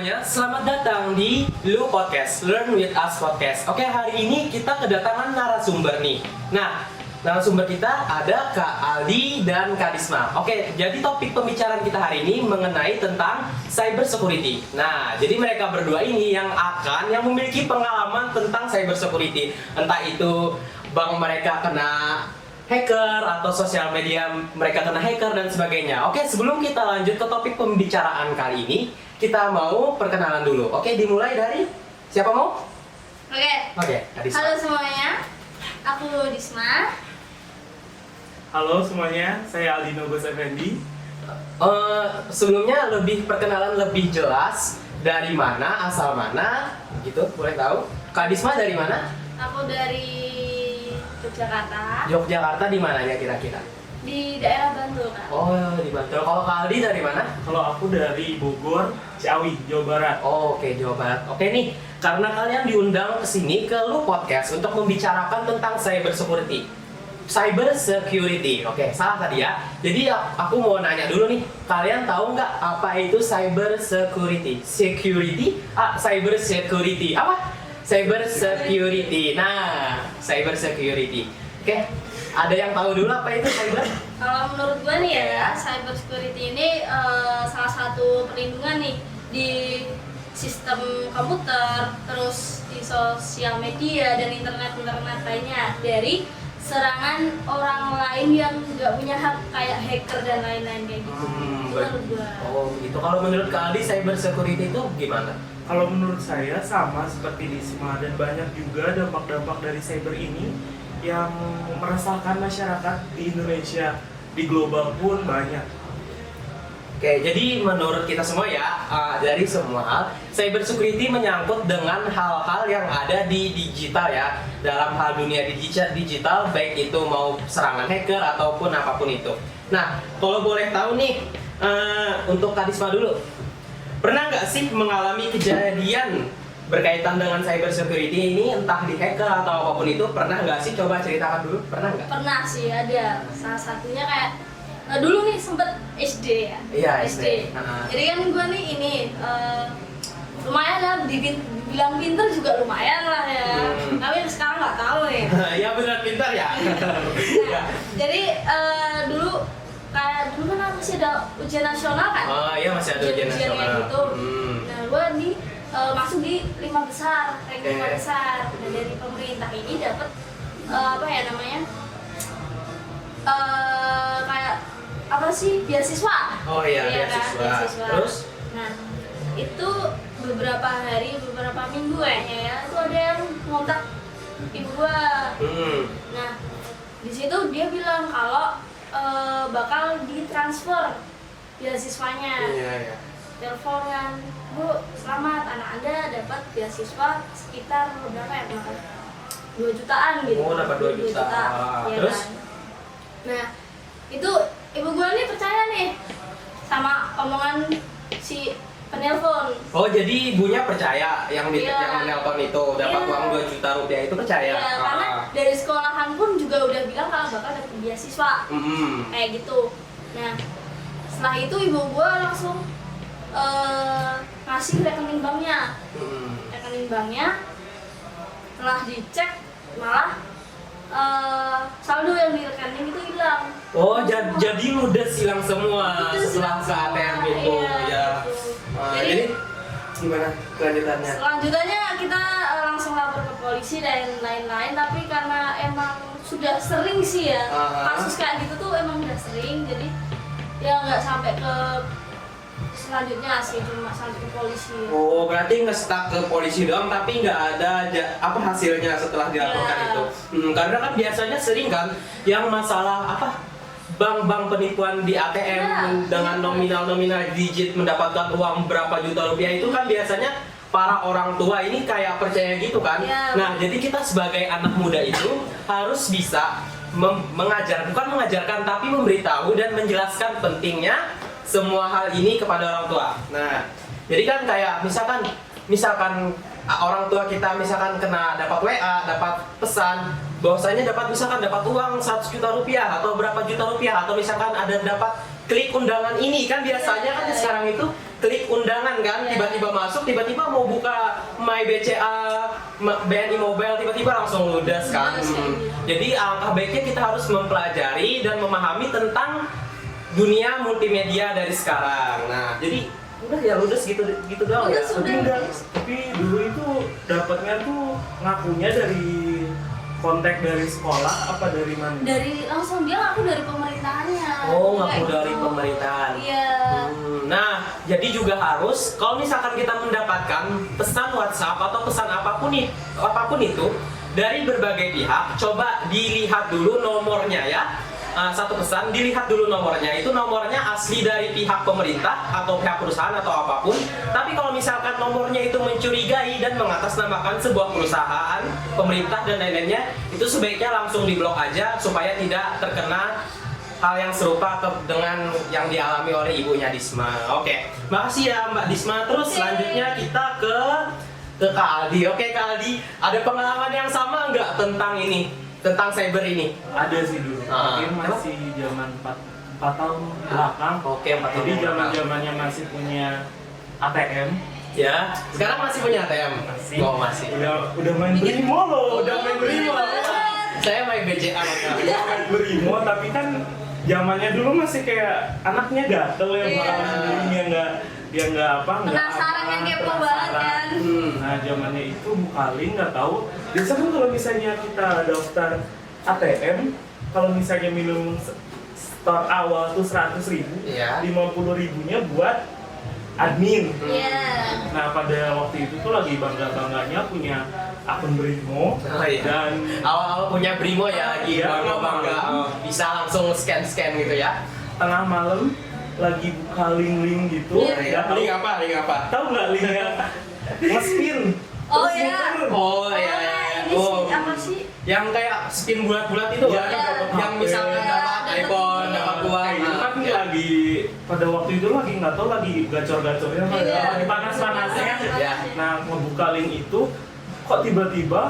semuanya, selamat datang di Lu Podcast, Learn With Us Podcast. Oke, hari ini kita kedatangan narasumber nih. Nah, narasumber kita ada Kak Aldi dan Kak Risma. Oke, jadi topik pembicaraan kita hari ini mengenai tentang cyber security. Nah, jadi mereka berdua ini yang memiliki pengalaman tentang cyber security. Entah itu bank mereka kena hacker atau sosial media mereka kena hacker dan sebagainya. Oke, sebelum kita lanjut ke topik pembicaraan kali ini, kita mau perkenalan dulu. Oke, dimulai dari siapa mau? Oke, Risma. Halo semuanya, aku Risma. Halo semuanya, saya Aldino Gos Effendi. Sebelumnya perkenalan lebih jelas, dari mana, asal mana, gitu, boleh tahu? Kak Risma dari mana? Aku dari Yogyakarta. Yogyakarta di mananya kira-kira? Di daerah Bantul, Kak. Oh, di Bantul. Kalau Kak Aldi dari mana? Kalau aku dari Bogor, Ciawi, Jawa Barat. Oh, oke, Jawa Barat. Oke nih, karena kalian diundang ke sini ke Lu Podcast untuk membicarakan tentang cyber security. Cyber security. Oke, salah tadi ya. Jadi aku mau nanya dulu nih, kalian tahu nggak apa itu cyber security? Cyber security. Apa? Cyber security. Nah, cyber security. Oke. Ada yang tahu dulu apa itu cyber? Kalau menurut gue nih ya, cyber security ini salah satu perlindungan nih di sistem komputer, terus di sosial media dan internet lainnya dari serangan orang lain yang nggak punya hak kayak hacker dan lain-lain kayak gitu. Itu menurut gue. Oh, gitu. Kalau menurut Kak Aldi, cyber security itu gimana? Kalau menurut saya sama seperti Risma dan banyak juga dampak-dampak dari cyber ini yang meresahkan masyarakat di Indonesia, di global pun banyak. Oke, jadi menurut kita semua ya, dari semua hal, cyber security menyangkut dengan hal-hal yang ada di digital ya. Dalam hal dunia digital, baik itu mau serangan hacker ataupun apapun itu. Nah, kalau boleh tahu nih, untuk Kak Risma dulu, pernah nggak sih mengalami kejadian berkaitan dengan cyber security ini, entah di hacker atau apapun itu? Pernah nggak sih? Coba ceritakan dulu, pernah nggak? Pernah sih, ada. Salah satunya kayak dulu nih sempet SD ya. Iya, SD. Jadi kan gue nih ini lumayan lah, dibilang pinter juga lumayan lah ya. Tapi sekarang nggak tahu nih. Ya benar, pintar ya. Nah, jadi dulu kan masih ada ujian nasional kan? Oh iya, masih ada ujian kayak nasional. gitu. Nah, gue nih masuk di 5 besar, ranking 5 besar. Nah, dari pemerintah ini dapat apa ya namanya? Kayak apa sih, beasiswa? Oh iya, kan? beasiswa. Terus? Nah, itu beberapa minggu kayaknya ya, itu ada yang ngontak ibu gua. Nah, di situ dia bilang kalau bakal ditransfer beasiswanya. Iya. Telepon kan, Bu, selamat, anak Anda dapat beasiswa sekitar berapa ya kemarin? 2 jutaan gitu. Oh, dapat 2 juta. Ya Terus? kan? Nah, itu ibu gue nih percaya nih sama omongan si penelpon. Oh, jadi ibunya percaya yang Iya. menelpon itu dapat Iya. uang 2 juta rupiah itu percaya? Ya, karena dari sekolahan pun juga udah bilang kalau bakal dapat beasiswa. Kayak gitu. Nah, setelah itu ibu gue langsung ngasih rekening banknya. Rekening banknya setelah dicek malah saldo yang di rekening itu hilang. Oh, jadi ludes hilang semua Ludes setelah hilang ke ATM semua. itu Iya, ya. gitu. Jadi gimana kelanjutannya? Selanjutnya kita langsung lapor ke polisi dan lain-lain, tapi karena emang sudah sering sih ya, kasus kayak gitu tuh emang udah sering, jadi ya nggak sampai ke selanjutnya sih, cuma sampai ke polisi. Oh, berarti nge-stuck ke polisi doang tapi nggak ada hasilnya setelah dilaporkan Iya. itu. Karena kan biasanya sering kan yang masalah bank-bank penipuan di ATM Iya. dengan nominal-nominal digit mendapatkan uang berapa juta rupiah itu kan biasanya para orang tua ini kayak percaya gitu kan. Iya. Nah, jadi kita sebagai anak muda itu harus bisa bukan mengajarkan tapi memberitahu dan menjelaskan pentingnya semua hal ini kepada orang tua. Nah, jadi kan kayak misalkan orang tua kita misalkan dapat WA, dapat pesan bahwasanya dapat uang 100 juta rupiah atau berapa juta rupiah, atau misalkan ada dapat klik undangan ini kan biasanya kan sekarang itu klik undangan kan, tiba-tiba masuk, tiba-tiba mau buka My BCA, BNI Mobile, tiba-tiba langsung ludes kan. Jadi alangkah baiknya kita harus mempelajari dan memahami tentang dunia multimedia dari sekarang. Nah, jadi udah ya ludes gitu doang ya. Tapi dulu itu dapatnya tuh ngakunya dari kontak dari sekolah apa dari mana? Dari langsung dia ngaku dari pemerintahannya. Oh, ngaku Kayak dari gitu. pemerintahan. Iya. Nah, jadi juga harus kalau misalkan kita mendapatkan pesan WhatsApp atau pesan apapun itu dari berbagai pihak, coba dilihat dulu nomornya ya. Satu pesan, dilihat dulu nomornya. Itu nomornya asli dari pihak pemerintah atau pihak perusahaan atau apapun. Tapi kalau misalkan nomornya itu mencurigai dan mengatasnamakan sebuah perusahaan, pemerintah dan lain-lainnya, itu sebaiknya langsung diblok aja supaya tidak terkena hal yang serupa dengan yang dialami oleh ibunya Disma. Oke, makasih ya Mbak Disma. Terus selanjutnya kita ke Kak Aldi. Oke Kak Aldi, ada pengalaman yang sama nggak tentang ini? Tentang cyber ini? Ada sih dulu, mungkin masih zaman 4 tahun belakang. Oke, 4 tahun Jadi belakang. zamannya masih punya ATM. Ya, sekarang masih punya ATM? Masih. Oh, masih. Udah main Brimo loh, udah main Brimo. Saya main BCA Udah main Brimo, tapi kan zamannya dulu masih kayak anaknya gatel ya, dia nggak apa, Penasaran kan, kepo banget kan. Nah zamannya itu bukalin nggak tahu. Biasa kan kalau misalnya kita daftar ATM, kalau misalnya minimum store awal tuh 100.000, Iya. 50.000-nya buat admin. Iya. Nah pada waktu itu tuh lagi bangga-bangganya punya akun Brimo. Oh, iya. Dan Awal-awal punya Brimo ya, lagi Iya, bangga-bangga. Bisa langsung scan-scan gitu ya. tengah malam lagi buka link-link gitu. Iya. Tahu- Link apa? Tahu nggak linknya? Nge-spin. Oh, Terus iya. muter. Oh iya. Ini sih apa sih? Yang kayak spin bulat-bulat itu Iya, kan? dapat Yang HP. misalkan dapat iPhone, dapat uang. Kayak gitu kan Iya. lagi pada waktu itu lagi nggak tahu lagi gacor-gacornya, Iya. lagi panas-panasnya. Iya. Nah ngebuka link itu kok tiba-tiba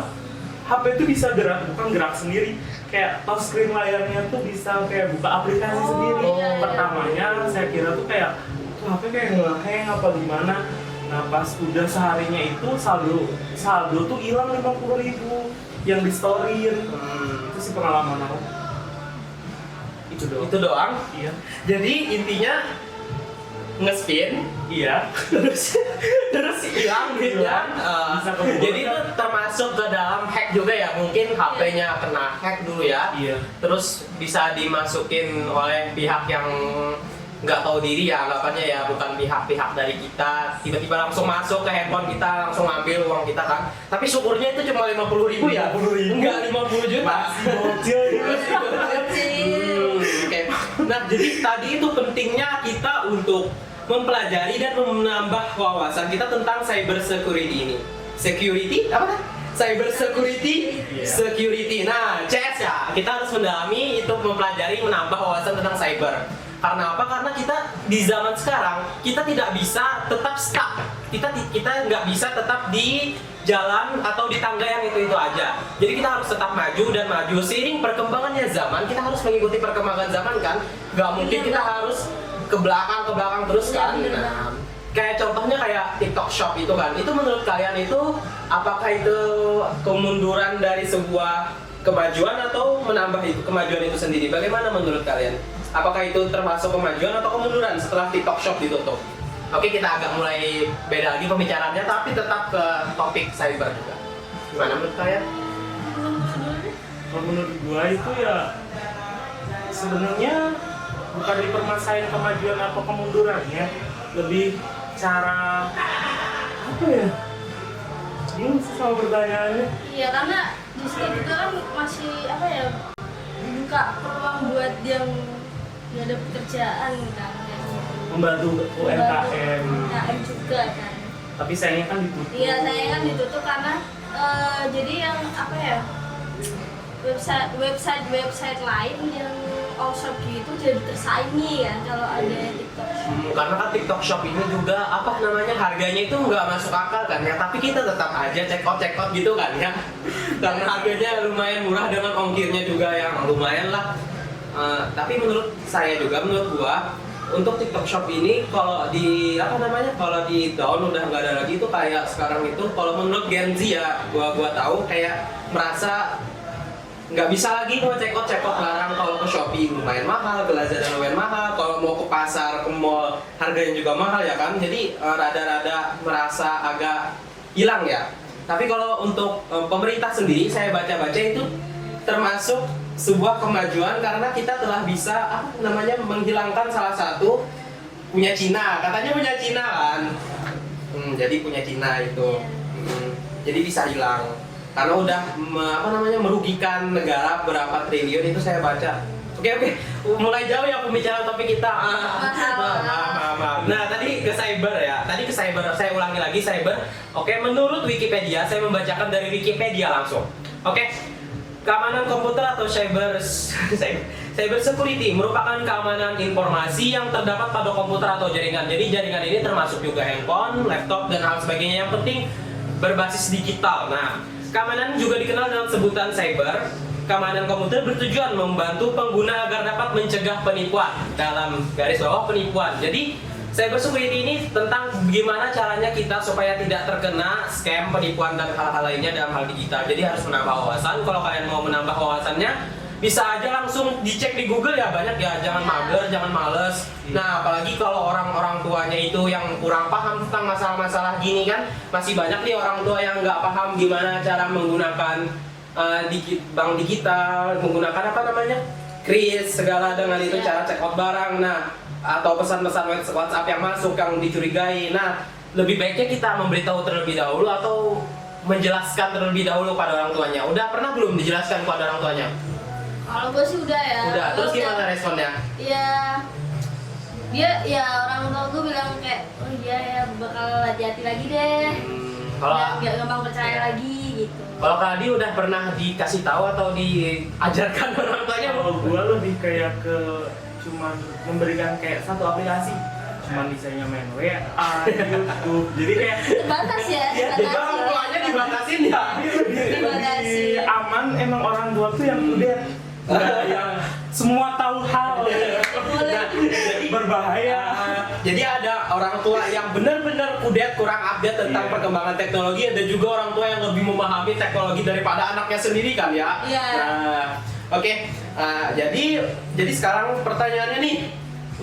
HP itu bisa gerak, bukan gerak sendiri, kayak touchscreen layarnya tuh bisa kayak buka aplikasi sendiri. iya. Pertamanya saya kira tuh kayak tuh HP kayak nge-hang apa gimana. Nah pas udah seharinya itu saldo tuh hilang 50.000 yang di storyin. Itu sih pengalaman aku. Itu doang. Itu doang. Iya. Jadi intinya nge-spin, Iya. terus hilang duitnya. Bisa keburu. Jadi itu termasuk ke dalam hack juga ya, mungkin HP-nya kena hack dulu ya. Iya. Terus bisa dimasukin oleh pihak yang nggak tahu diri ya, anggapannya ya, bukan pihak-pihak dari kita, tiba-tiba langsung masuk ke handphone kita, langsung ngambil uang kita kan. Tapi syukurnya itu cuma 50.000 ya, 50.000. enggak 50 juta. Masih bocil gitu. Oke. Nah, jadi tadi itu pentingnya kita untuk mempelajari dan menambah wawasan kita tentang cyber security ini. Security apa? Cyber security, Iya. security. Nah, CS ya, kita harus mendalami itu, mempelajari, menambah wawasan tentang cyber. Karena apa? Karena kita di zaman sekarang kita tidak bisa tetap stuck. Kita nggak bisa tetap di jalan atau di tangga yang itu aja. Jadi kita harus tetap maju dan maju. Seiring perkembangannya zaman, kita harus mengikuti perkembangan zaman kan. Nggak mungkin Iya, kita Mbak. harus ke belakang terus Iya, kan. bener Nah, kayak contohnya kayak TikTok Shop itu kan. Itu menurut kalian itu apakah itu kemunduran dari sebuah kemajuan atau menambah itu kemajuan itu sendiri? Bagaimana menurut kalian? Apakah itu termasuk kemajuan atau kemunduran setelah TikTok Shop ditutup? Oke, kita agak mulai beda lagi pembicaraannya, tapi tetap ke topik cyber juga. Gimana menurut kalian? Kalau menurut gua itu ya sebenarnya bukan dipermasalahin kemajuan atau kemundurannya, lebih cara apa ya? Ini sama pertanyaannya. Iya, karena di sini kita kan masih apa ya, buka peluang buat yang nggak ada pekerjaan kan, kayak gitu. Membantu UMKM. UMKM juga kan. Tapi sayangnya kan ditutup. Iya, saya kan ditutup karena jadi yang apa ya, website lain yang all shop gitu jadi tersaingi kan kalau ada TikTok Shop. Karena kan TikTok Shop ini juga apa namanya, harganya itu nggak masuk akal kan ya, tapi kita tetap aja check out gitu kan ya. Karena harganya lumayan murah dengan ongkirnya juga yang lumayan lah. Tapi menurut saya juga, menurut gua untuk TikTok Shop ini kalau di apa namanya, kalau di down udah nggak ada lagi. Itu kayak sekarang itu kalau menurut Gen Z ya, gua tahu kayak merasa nggak bisa lagi mau check out barang. Kalau ke Shopee lumayan mahal, ke Lazada lumayan mahal, kalau mau ke pasar, ke mall harganya juga mahal ya kan. Jadi rada-rada merasa agak hilang ya. Tapi kalau untuk pemerintah sendiri, saya baca-baca itu termasuk sebuah kemajuan karena kita telah bisa apa namanya menghilangkan salah satu punya Cina. Katanya punya Cina kan. Jadi punya Cina itu. Jadi bisa hilang. Karena udah apa namanya merugikan negara berapa triliun itu saya baca. Oke, mulai jauh ya pembicaraan topik kita. Maaf. Nah tadi ke cyber ya, saya ulangi lagi cyber. Oke, menurut Wikipedia, saya membacakan dari Wikipedia langsung. Oke, keamanan komputer atau cyber security merupakan keamanan informasi yang terdapat pada komputer atau jaringan. Jadi jaringan ini termasuk juga handphone, laptop dan hal sebagainya yang penting berbasis digital. Nah, keamanan juga dikenal dengan sebutan cyber. Keamanan komputer bertujuan membantu pengguna agar dapat mencegah penipuan, dalam garis bawah penipuan. Jadi cyber security ini tentang gimana caranya kita supaya tidak terkena scam, penipuan dan hal-hal lainnya dalam hal digital. Jadi harus menambah wawasan. Kalau kalian mau menambah wawasannya, bisa aja langsung dicek di Google ya, banyak ya. Jangan mager, jangan males. Nah, apalagi kalau orang-orang tuanya itu yang kurang paham tentang masalah-masalah gini kan, masih banyak nih orang tua yang nggak paham gimana cara menggunakan bank digital, menggunakan apa namanya, kris segala dengan itu, cara check out barang. Nah, atau pesan-pesan WhatsApp yang masuk yang dicurigai. Nah, lebih baiknya kita memberitahu terlebih dahulu atau menjelaskan terlebih dahulu pada orang tuanya. Udah pernah belum dijelaskan pada orang tuanya? Kalau gue sih udah ya. Udah, terus gimana responnya? Ya, dia ya orang tua gue bilang kayak, oh iya ya bakal hati-hati lagi deh. Kalau nggak gampang percaya lagi gitu. Kalau Kak Adi udah pernah dikasih tahu atau diajarkan orang tuanya? Kalau gue lebih kayak ke cuman memberikan kayak satu aplikasi, cuman misalnya main WA, YouTube, jadi kayak Terbatas ya, Jadi orang tuanya dibatasin ya? Dibatasi. aman. Emang orang tua tuh yang udah yang semua tahu hal, Boleh. Jadi berbahaya. Jadi ada orang tua yang benar-benar kudet, kurang update tentang Iya. perkembangan teknologi, ada juga orang tua yang lebih memahami teknologi daripada anaknya sendiri kan ya. Iya. Nah, oke. Jadi sekarang pertanyaannya nih,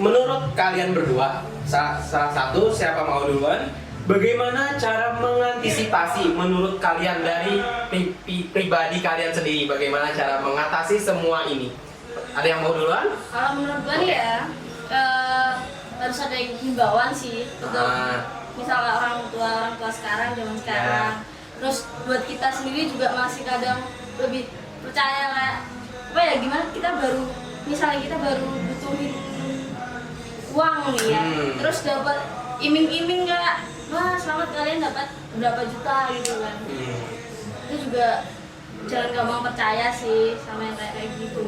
menurut kalian berdua, salah satu siapa mau duluan? Bagaimana cara mengantisipasi menurut kalian dari pribadi kalian sendiri? Bagaimana cara mengatasi semua ini? Ada yang mau duluan? Kalau menurut gue nih ya, harus ada himbauan sih untuk misalnya orang tua sekarang, zaman sekarang. Terus buat kita sendiri juga masih kadang lebih percaya kayak apa ya, gimana kita misalnya kita baru butuhin uang nih ya, terus dapat iming-iming kayak, wah selamat kalian dapat berapa juta gitu kan. Itu juga jangan gampang percaya sih sama yang kayak gitu.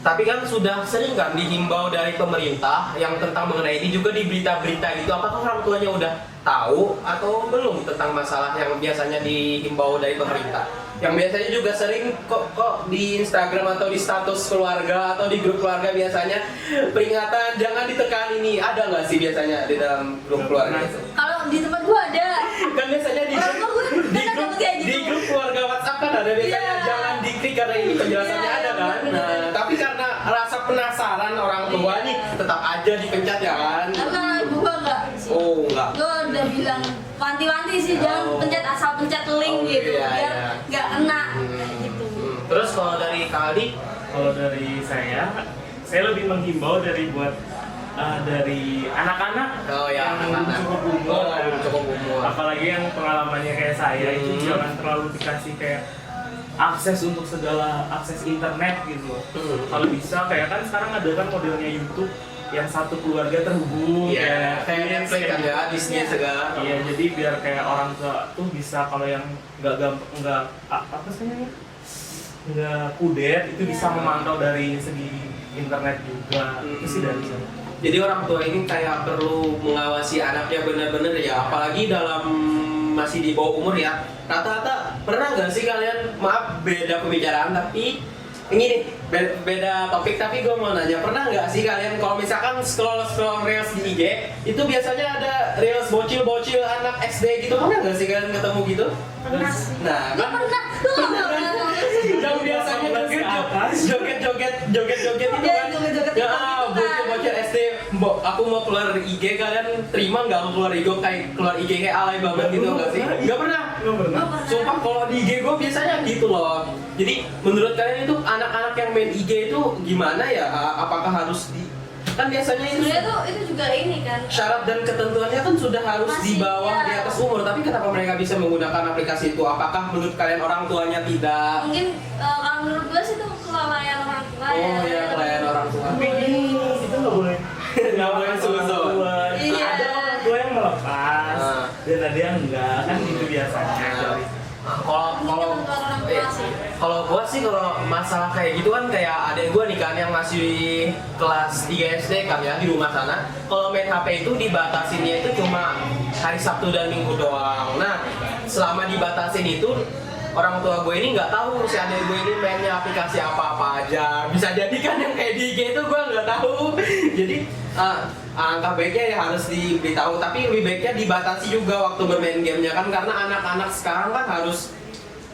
Tapi kan sudah sering kan dihimbau dari pemerintah yang tentang mengenai ini juga di berita-berita gitu. Apakah orang tuanya udah tahu atau belum tentang masalah yang biasanya dihimbau dari pemerintah? Yang biasanya juga sering kok di Instagram atau di status keluarga atau di grup keluarga biasanya peringatan jangan ditekan ini. Ada nggak sih biasanya di dalam grup keluarga itu? Kalau di tempat gua ada. Kan biasanya di grup keluarga WhatsApp kan ada biasanya jangan diklik karena ini penjelasannya ada kan. Nah, tapi karena rasa penasaran orang tua nih tetap aja dipencet ya kan. Karena ibu gua enggak sih. Oh, enggak. Gua udah bilang wanti-wanti sih jangan pencet asal pencet link gitu iya, biar iya. nggak kena kayak gitu. Terus kalau dari Kak Aldi? Kalau dari saya lebih menghimbau dari anak-anak Oh ya, yang anak-anak. cukup umur, Cukup umur. apalagi yang pengalamannya kayak saya itu jangan terlalu dikasih kayak akses untuk segala akses internet gitu. Kalau bisa kayak kan sekarang ada kan modelnya YouTube yang satu keluarga terhubung, Iya, kayak Netflix kan ya, Disney Iya. segala. Iya, jadi biar kayak orang tua tuh bisa kalau yang apa sih namanya? Nggak kudet itu bisa memantau dari segi internet juga. Itu sih dari saya. Jadi orang tua ini kayak perlu mengawasi anaknya benar-benar ya, apalagi dalam masih di bawah umur ya. Rata-rata pernah nggak sih kalian, maaf beda pembicaraan tapi Ini nih, beda topik tapi gue mau nanya, pernah nggak sih kalian kalau misalkan scroll reels di IG itu biasanya ada reels bocil anak SD gitu, pernah nggak sih kalian ketemu gitu? Pernah sih. Nah, Gak pernah. Gue gak pernah. yang biasanya joget-joget itu kan Joget-joget ya itu kan. bocil SD, aku mau keluar IG, kalian terima nggak aku keluar IG kayak alay banget gitu nggak sih? Nggak pernah. Sumpah kalau di IG gue biasanya gitu loh. Jadi menurut kalian itu anak-anak yang main IG itu gimana ya? Apakah harus di kan biasanya itu Sebenarnya tuh itu juga ini kan. syarat dan ketentuannya kan sudah harus di Masih, bawah ya. di atas umur, tapi kenapa mereka bisa menggunakan aplikasi itu? Apakah menurut kalian orang tuanya tidak? Mungkin kalau menurut gue sih itu kelalaian orang tua ya. Oh ya, klien orang tua. Tapi gini, itu nggak boleh. Nggak boleh suzon. Iya. Ada orang tua yang melepas, Ah. dan ada yang enggak, kan itu biasanya. Kalau Mungkin ketentuan orang tua iya. sih. Kalau gua sih kalau masalah kayak gitu kan kayak adek gua nih kan yang masih kelas 3 SD kan ya di rumah sana. Kalau main HP itu dibatasinnya itu cuma hari Sabtu dan Minggu doang. Nah, selama dibatasin itu orang tua gue ini nggak tahu si adek gue ini mainnya aplikasi apa-apa aja. Bisa jadi kan yang kayak di IG itu gua nggak tahu. Jadi angka baiknya ya harus diberitahu, tapi lebih baiknya dibatasi juga waktu bermain gamenya kan, karena anak-anak sekarang kan harus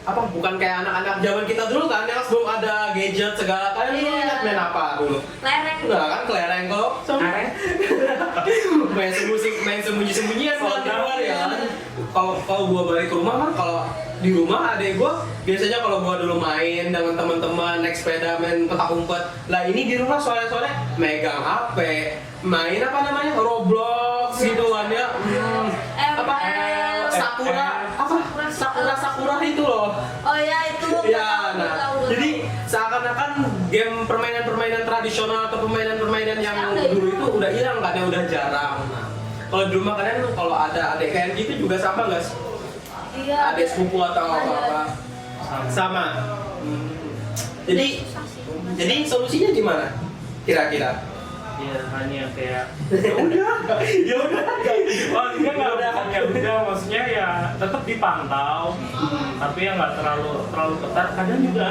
bukan kayak anak-anak zaman kita dulu kan yang sebelum ada gadget segala. Kalian dulu Iya. ingat main apa dulu? Lereng. Enggak kan kelereng kok. main sembunyi-sembunyian kalau di luar ya kan. Kalau gua balik ke rumah kan, kalau di rumah adek gua biasanya kalau gua dulu main dengan teman-teman naik sepeda main petak umpet. Lah ini di rumah sore-sore megang HP, main apa namanya? Roblox gitu kan ya. Apa? Sakura Sakura itu loh. Oh ya itu. Ya, nah, jadi seakan-akan game permainan-permainan tradisional atau permainan-permainan yang dulu itu udah hilang kan, ya udah jarang. Nah, kalau di rumah kalian kalau ada adik kayak gitu juga sama nggak sih? Iya. Adik sepupu atau Ada. apa-apa? Sama. Jadi, Susah sih. jadi solusinya gimana? Kira-kira? Ya hanya kayak ya udah. oh enggak ya udah, maksudnya ya tetap dipantau, tapi ya nggak terlalu ketat. Kadang juga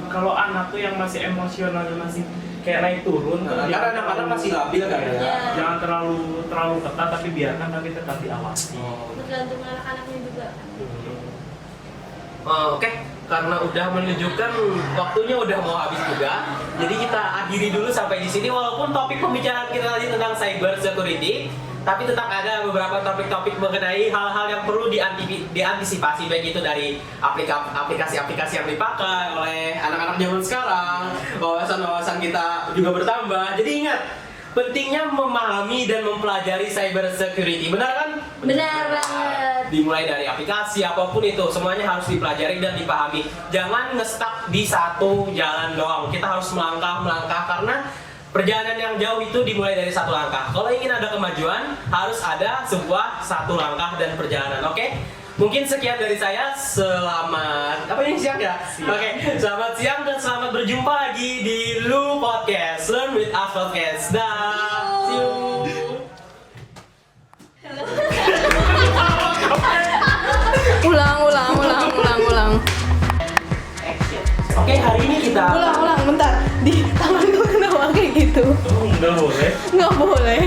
kalau anak tuh yang masih emosional masih kayak naik turun, Nah, jangan karena anak-anak masih labil kan ya. Iya. jangan terlalu ketat, tapi biarkan, tapi tetap diawasi. Tergantung anak-anaknya juga. Oke, karena udah menunjukkan waktunya udah mau habis juga, jadi kita akhiri dulu sampai di sini. Walaupun topik pembicaraan kita tadi tentang cyber security, tapi tetap ada beberapa topik-topik mengenai hal-hal yang perlu diantisipasi, baik itu dari aplikasi-aplikasi yang dipakai oleh anak-anak zaman sekarang. Wawasan-wawasan kita juga bertambah. Jadi ingat, pentingnya memahami dan mempelajari cyber security. Benar kan? Benar banget. Dimulai dari aplikasi apapun itu, semuanya harus dipelajari dan dipahami. Jangan ngestak di satu jalan doang. Kita harus melangkah karena perjalanan yang jauh itu dimulai dari satu langkah. Kalau ingin ada kemajuan, harus ada sebuah satu langkah dan perjalanan. Oke? Mungkin sekian dari saya. Selamat siang ya? Oke, selamat siang dan selamat berjumpa lagi di Lu Podcast, Learn with Us Podcast. Dah. See you. Ulang. Oke, hari ini kita Ulang, bentar. Di tangan gue kenapa kayak gitu? Nggak boleh. Nggak boleh.